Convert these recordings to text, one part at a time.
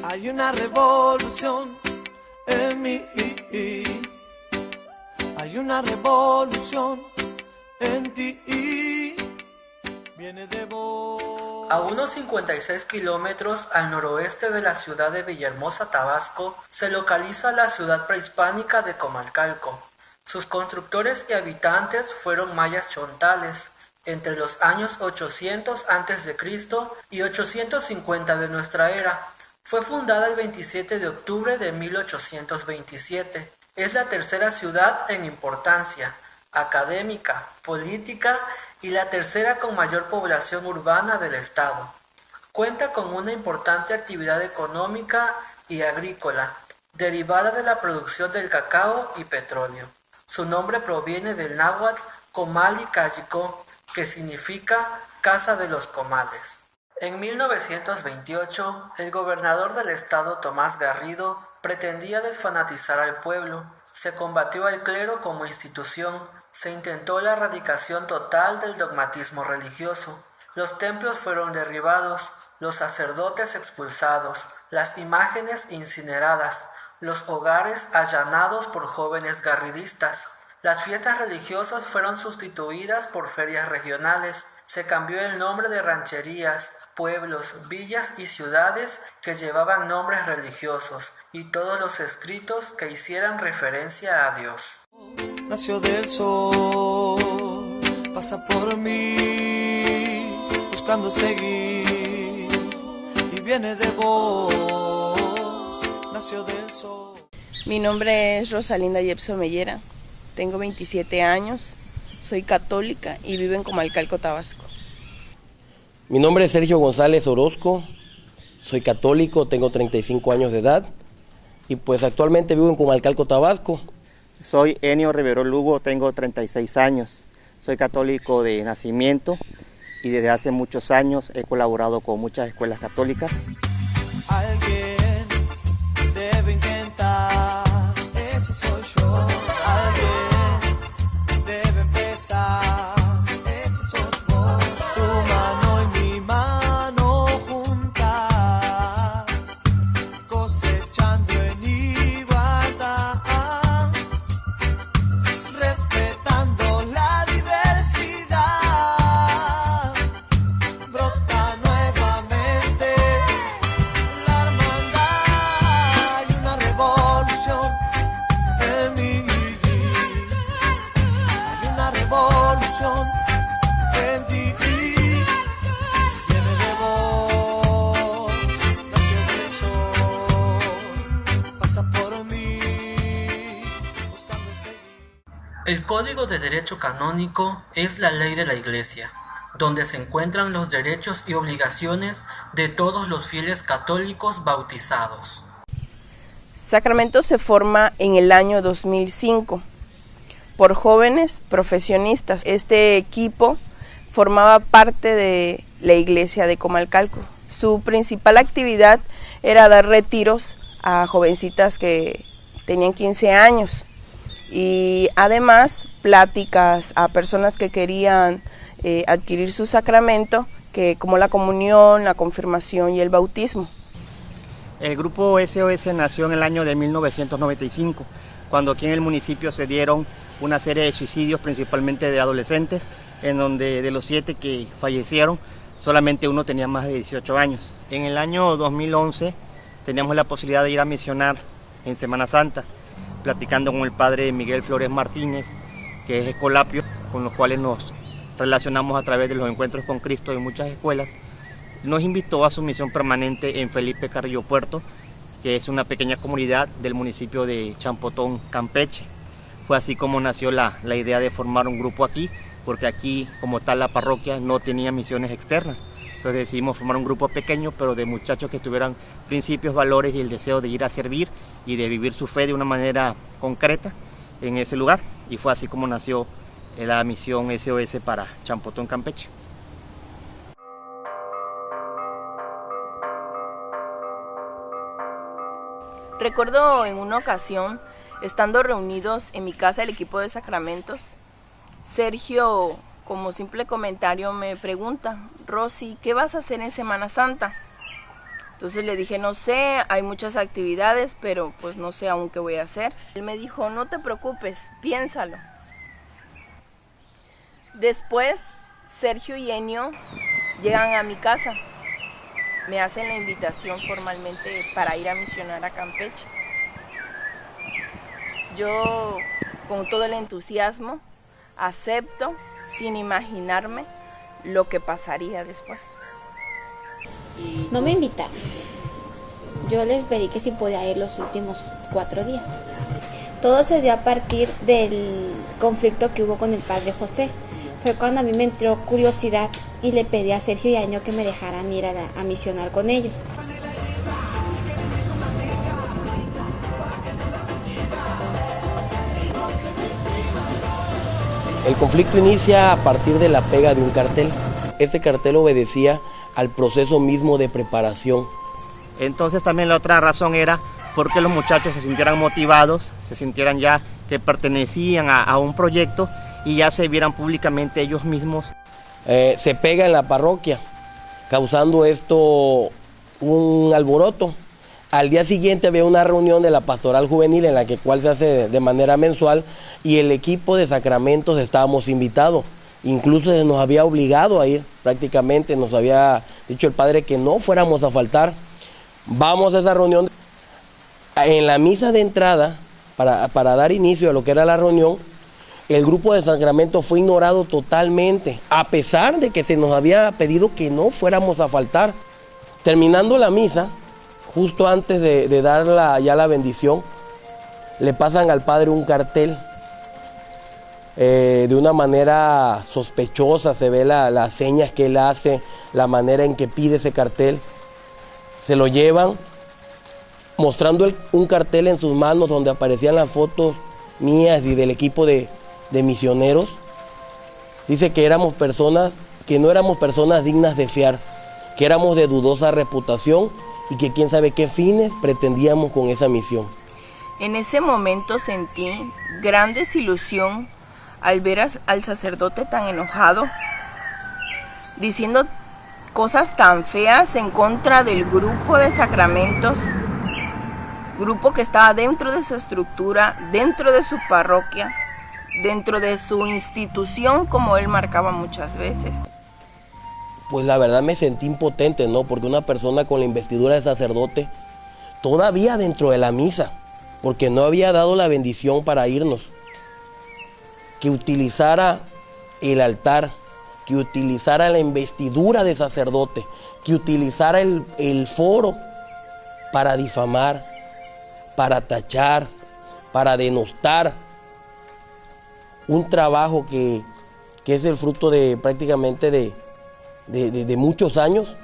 Hay una revolución en mí, hay una revolución en ti, viene de vos. A unos 56 kilómetros al noroeste de la ciudad de Villahermosa, Tabasco, se localiza la ciudad prehispánica de Comalcalco. Sus constructores y habitantes fueron mayas chontales, entre los años 800 a.C. y 850 de nuestra era. Fue fundada el 27 de octubre de 1827. Es la tercera ciudad en importancia académica, política y la tercera con mayor población urbana del estado. Cuenta con una importante actividad económica y agrícola, derivada de la producción del cacao y petróleo. Su nombre proviene del náhuatl Comali Callicó, que significa Casa de los Comales. En 1928, el gobernador del estado, Tomás Garrido, pretendía desfanatizar al pueblo. Se combatió al clero como institución, se intentó la erradicación total del dogmatismo religioso. Los templos fueron derribados, los sacerdotes expulsados, las imágenes incineradas, los hogares allanados por jóvenes garridistas. Las fiestas religiosas fueron sustituidas por ferias regionales. Se cambió el nombre de rancherías, pueblos, villas y ciudades que llevaban nombres religiosos y todos los escritos que hicieran referencia a Dios. Nació del sol, pasa por mí, buscando seguir, y viene de vos, nació del sol. Mi nombre es Rosalinda Yepso Mellera, tengo 27 años, soy católica y vivo en Comalcalco, Tabasco. Mi nombre es Sergio González Orozco, soy católico, tengo 35 años de edad y pues actualmente vivo en Comalcalco, Tabasco. Soy Enio Rivero Lugo, tengo 36 años, soy católico de nacimiento y desde hace muchos años he colaborado con muchas escuelas católicas. Alguien debe intentar, ese soy yo. Alguien debe empezar, ese sos vos. Tu mano y mi mano juntas, cosechando en igualdad, respetando la diversidad. Brota nuevamente la hermandad. Hay una revolución en mí, hay una revolución en ti, viene de vos, nació del sol, pasa por mí, buscando seguir. El Código de Derecho Canónico es la ley de la Iglesia, donde se encuentran los derechos y obligaciones de todos los fieles católicos bautizados. Sacramento se forma en el año 2005 por jóvenes profesionistas. Este equipo formaba parte de la iglesia de Comalcalco. Su principal actividad era dar retiros a jovencitas que tenían 15 años y además pláticas a personas que querían adquirir su sacramento, que como la comunión, la confirmación y el bautismo. El grupo SOS nació en el año de 1995, cuando aquí en el municipio se dieron una serie de suicidios, principalmente de adolescentes, en donde de los 7 que fallecieron, solamente uno tenía más de 18 años. En el año 2011 teníamos la posibilidad de ir a misionar en Semana Santa, platicando con el padre Miguel Flores Martínez, que es escolapio, con los cuales nos relacionamos a través de los encuentros con Cristo en muchas escuelas. Nos invitó a su misión permanente en Felipe Carrillo Puerto, que es una pequeña comunidad del municipio de Champotón, Campeche. Fue así como nació la idea de formar un grupo aquí, porque aquí, como tal, la parroquia no tenía misiones externas. Entonces decidimos formar un grupo pequeño, pero de muchachos que tuvieran principios, valores y el deseo de ir a servir y de vivir su fe de una manera concreta en ese lugar. Y fue así como nació la misión SOS para Champotón, Campeche. Recuerdo en una ocasión, estando reunidos en mi casa el equipo de sacramentos, Sergio, como simple comentario, me pregunta: Rosy, ¿qué vas a hacer en Semana Santa? Entonces le dije: no sé, hay muchas actividades, pero pues no sé aún qué voy a hacer. Él me dijo: no te preocupes, piénsalo. Después, Sergio y Enio llegan a mi casa. Me hacen la invitación formalmente para ir a misionar a Campeche. Yo, con todo el entusiasmo, acepto sin imaginarme lo que pasaría después. No me invitaron. Yo les pedí que si podía ir los últimos 4 días. Todo se dio a partir del conflicto que hubo con el padre José. Fue cuando a mí me entró curiosidad y le pedí a Sergio y a Año que me dejaran ir a misionar con ellos. El conflicto inicia a partir de la pega de un cartel. Este cartel obedecía al proceso mismo de preparación. Entonces también la otra razón era porque los muchachos se sintieran motivados, se sintieran ya que pertenecían a un proyecto y ya se vieran públicamente ellos mismos. Se pega en la parroquia, causando esto un alboroto. Al día siguiente había una reunión de la pastoral juvenil en la cual se hace de manera mensual, y el equipo de sacramentos estábamos invitados. Incluso se nos había obligado a ir, prácticamente nos había dicho el padre que no fuéramos a faltar. Vamos a esa reunión. En la misa de entrada, para dar inicio a lo que era la reunión, el grupo de sacramentos fue ignorado totalmente, a pesar de que se nos había pedido que no fuéramos a faltar. Terminando la misa, justo antes de dar ya la bendición, le pasan al padre un cartel. De una manera sospechosa, se ve las señas que él hace, la manera en que pide ese cartel. Se lo llevan, mostrando un cartel en sus manos donde aparecían las fotos mías y del equipo de misioneros. Dice que éramos personas, que no éramos personas dignas de fiar, que éramos de dudosa reputación y que quién sabe qué fines pretendíamos con esa misión. En ese momento sentí gran desilusión al ver al sacerdote tan enojado, diciendo cosas tan feas en contra del grupo de sacramentos, grupo que estaba dentro de su estructura, dentro de su parroquia, dentro de su institución, como él marcaba muchas veces. Pues la verdad me sentí impotente, ¿no? Porque una persona con la investidura de sacerdote, todavía dentro de la misa, porque no había dado la bendición para irnos, que utilizara el altar, que utilizara la investidura de sacerdote, que utilizara el foro para difamar, para tachar, para denostar un trabajo que es el fruto de prácticamente de muchos años,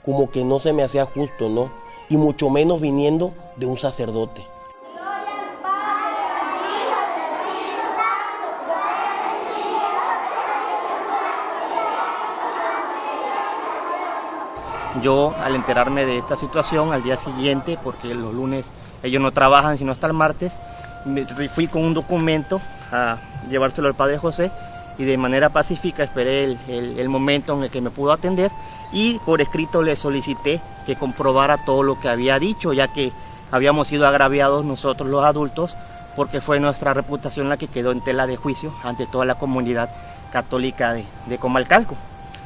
como que no se me hacía justo, ¿no? Y mucho menos viniendo de un sacerdote. Yo, al enterarme de esta situación, al día siguiente, porque los lunes ellos no trabajan sino hasta el martes, me fui con un documento a llevárselo al padre José y de manera pacífica esperé el momento en el que me pudo atender, y por escrito le solicité que comprobara todo lo que había dicho, ya que habíamos sido agraviados nosotros los adultos porque fue nuestra reputación la que quedó en tela de juicio ante toda la comunidad católica de Comalcalco.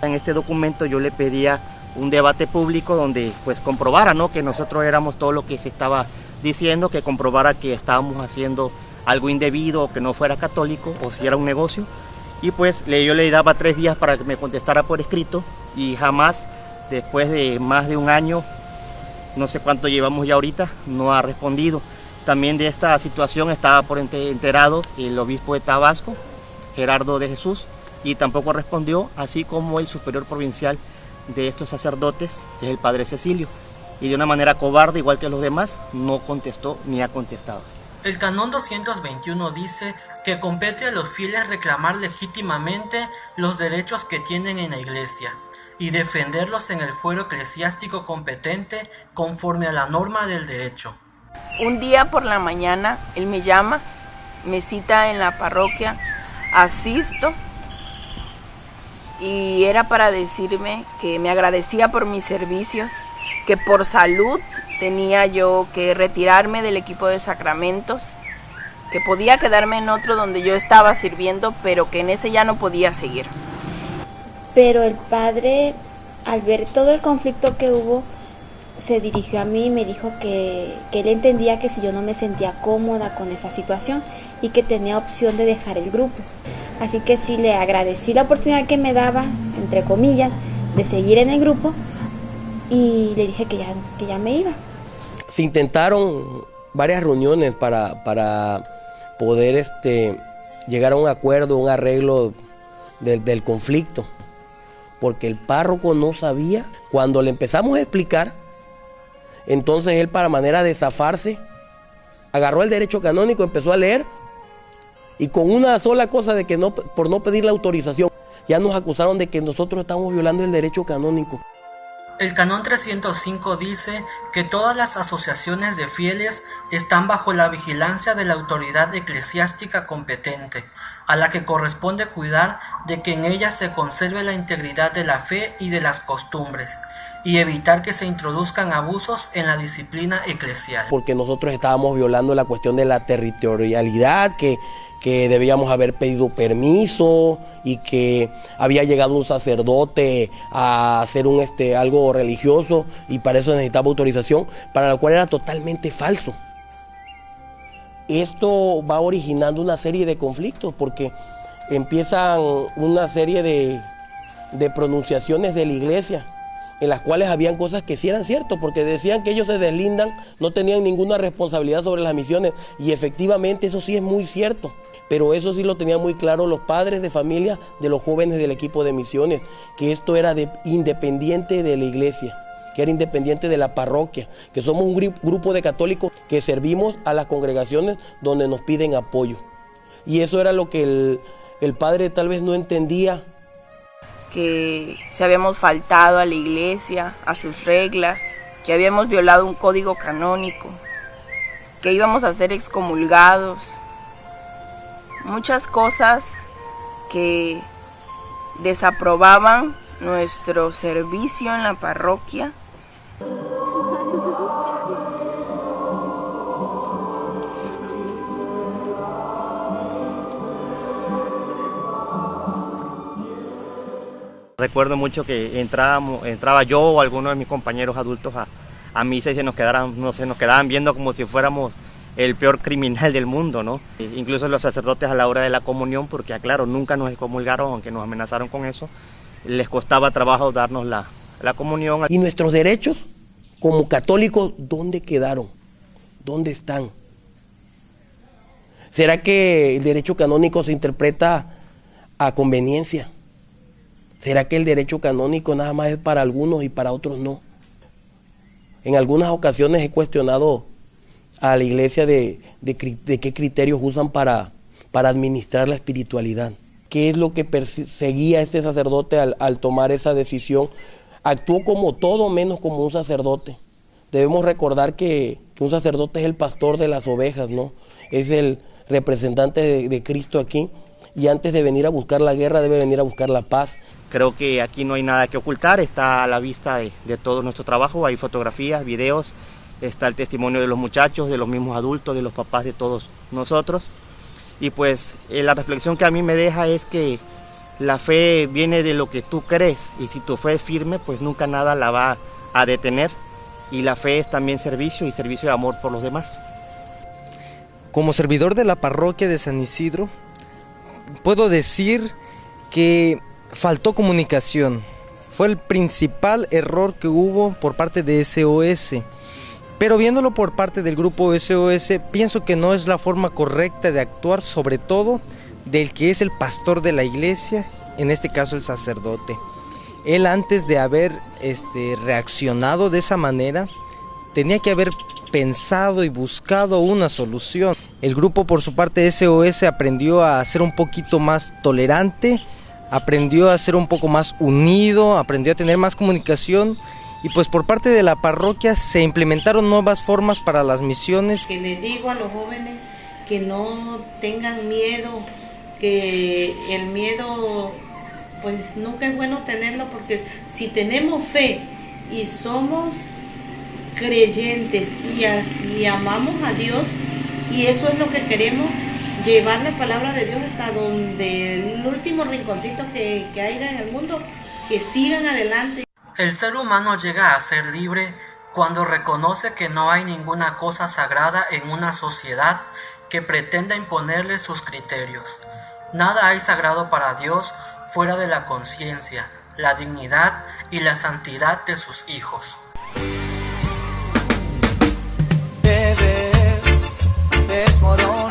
En este documento yo le pedía un debate público donde pues comprobara, ¿no?, que nosotros éramos todo lo que se estaba diciendo, que comprobara que estábamos haciendo algo indebido o que no fuera católico o si era un negocio. Y pues yo le daba 3 días para que me contestara por escrito y jamás, después de más de un año, no sé cuánto llevamos ya ahorita, no ha respondido. También de esta situación estaba por enterado el obispo de Tabasco, Gerardo de Jesús, y tampoco respondió, así como el superior provincial de estos sacerdotes, que es el padre Cecilio, y de una manera cobarde, igual que los demás, no contestó ni ha contestado. El Canón 221 dice que compete a los fieles reclamar legítimamente los derechos que tienen en la Iglesia y defenderlos en el fuero eclesiástico competente conforme a la norma del derecho. Un día por la mañana él me llama, me cita en la parroquia, asisto y era para decirme que me agradecía por mis servicios, que por salud tenía yo que retirarme del equipo de sacramentos, que podía quedarme en otro donde yo estaba sirviendo, pero que en ese ya no podía seguir. Pero el padre, al ver todo el conflicto que hubo, se dirigió a mí y me dijo que él entendía que si yo no me sentía cómoda con esa situación y que tenía opción de dejar el grupo. Así que sí le agradecí la oportunidad que me daba, entre comillas, de seguir en el grupo y le dije que ya me iba. Se intentaron varias reuniones para poder llegar a un acuerdo, un arreglo del conflicto, porque el párroco no sabía. Cuando le empezamos a explicar, entonces él, para manera de zafarse, agarró el derecho canónico, empezó a leer, y con una sola cosa de que por no pedir la autorización, ya nos acusaron de que nosotros estamos violando el derecho canónico. El Canón 305 dice que todas las asociaciones de fieles están bajo la vigilancia de la autoridad eclesiástica competente, a la que corresponde cuidar de que en ellas se conserve la integridad de la fe y de las costumbres, y evitar que se introduzcan abusos en la disciplina eclesial. Porque nosotros estábamos violando la cuestión de la territorialidad, que debíamos haber pedido permiso y que había llegado un sacerdote a hacer algo religioso y para eso necesitaba autorización, para lo cual era totalmente falso. Esto va originando una serie de conflictos porque empiezan una serie de pronunciaciones de la iglesia en las cuales habían cosas que sí eran ciertas, porque decían que ellos se deslindan, no tenían ninguna responsabilidad sobre las misiones, y efectivamente eso sí es muy cierto, pero eso sí lo tenían muy claro los padres de familia de los jóvenes del equipo de misiones, que esto era independiente de la iglesia, que era independiente de la parroquia, que somos un grupo de católicos que servimos a las congregaciones donde nos piden apoyo. Y eso era lo que el padre tal vez no entendía. Que si habíamos faltado a la iglesia, a sus reglas, que habíamos violado un código canónico, que íbamos a ser excomulgados. Muchas cosas que desaprobaban nuestro servicio en la parroquia. Recuerdo mucho que entraba yo o alguno de mis compañeros adultos a misa y se nos quedaban viendo como si fuéramos el peor criminal del mundo, ¿no? Incluso los sacerdotes a la hora de la comunión, porque claro, nunca nos excomulgaron, aunque nos amenazaron con eso, les costaba trabajo darnos la comunión. ¿Y nuestros derechos como católicos dónde quedaron? ¿Dónde están? ¿Será que el derecho canónico se interpreta a conveniencia? ¿Será que el derecho canónico nada más es para algunos y para otros no? En algunas ocasiones he cuestionado a la iglesia de qué criterios usan para administrar la espiritualidad. ¿Qué es lo que perseguía este sacerdote al tomar esa decisión? Actuó como todo menos como un sacerdote. Debemos recordar que un sacerdote es el pastor de las ovejas, ¿no? Es el representante de Cristo aquí, y antes de venir a buscar la guerra debe venir a buscar la paz. Creo que aquí no hay nada que ocultar, está a la vista de todo nuestro trabajo, hay fotografías, videos, está el testimonio de los muchachos, de los mismos adultos, de los papás de todos nosotros. Y pues la reflexión que a mí me deja es que la fe viene de lo que tú crees, y si tu fe es firme, pues nunca nada la va a detener. Y la fe es también servicio, y servicio de amor por los demás. Como servidor de la parroquia de San Isidro, puedo decir que faltó comunicación. Fue el principal error que hubo por parte de SOS. Pero viéndolo por parte del grupo SOS, pienso que no es la forma correcta de actuar, sobre todo del que es el pastor de la iglesia, en este caso el sacerdote. Él, antes de haber reaccionado de esa manera, tenía que haber pensado y buscado una solución. El grupo, por su parte, SOS, aprendió a ser un poquito más tolerante, aprendió a ser un poco más unido, aprendió a tener más comunicación, y pues por parte de la parroquia se implementaron nuevas formas para las misiones. Que les digo a los jóvenes que no tengan miedo, que el miedo pues nunca es bueno tenerlo, porque si tenemos fe y somos creyentes y amamos a Dios, y eso es lo que queremos, llevar la palabra de Dios hasta donde el último rinconcito que haya en el mundo, que sigan adelante. El ser humano llega a ser libre cuando reconoce que no hay ninguna cosa sagrada en una sociedad que pretenda imponerle sus criterios. Nada hay sagrado para Dios fuera de la conciencia, la dignidad y la santidad de sus hijos. Debes desmoronar